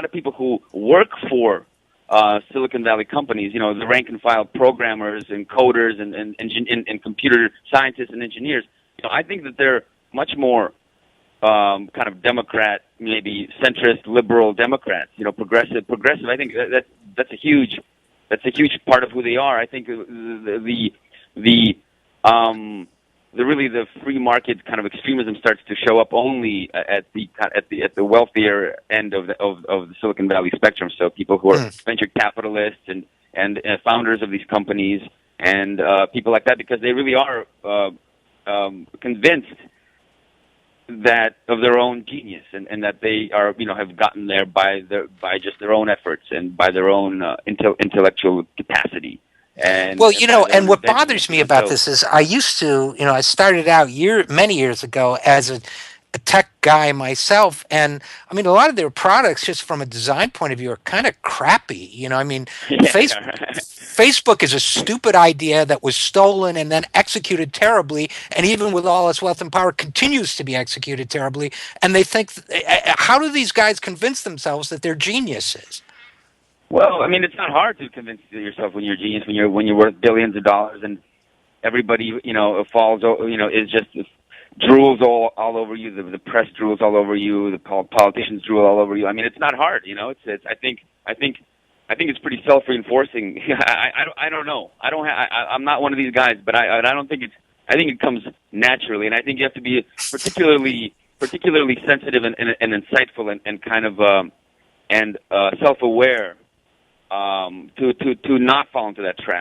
lot of people who work for Silicon Valley companies, the rank and file programmers and coders and computer scientists and engineers, I think that they're much more kind of Democrat, maybe centrist, liberal Democrats, progressive. I think that's a huge part of who they are. I think the free market kind of extremism starts to show up only at the wealthier end of the Silicon Valley spectrum. So people who are venture capitalists and founders of these companies and people like that, because they really are convinced that of their own genius and that they are have gotten there by just their own efforts and by their own intellectual capacity. And well, and what bothers me about this is I used to, I started out many years ago as a tech guy myself, and I mean, a lot of their products, just from a design point of view, are kind of crappy. Facebook is a stupid idea that was stolen and then executed terribly, and even with all its wealth and power, continues to be executed terribly. And they think, how do these guys convince themselves that they're geniuses? Well, I mean, it's not hard to convince yourself when you're a genius, when you're worth billions of dollars, and everybody, falls, is just drools all over you. The press drools all over you. The politicians drool all over you. I mean, it's not hard. I think it's pretty self-reinforcing. I don't know. I'm not one of these guys, but I don't think it's. I think it comes naturally, and I think you have to be particularly sensitive and insightful and kind of self-aware to not fall into that trap.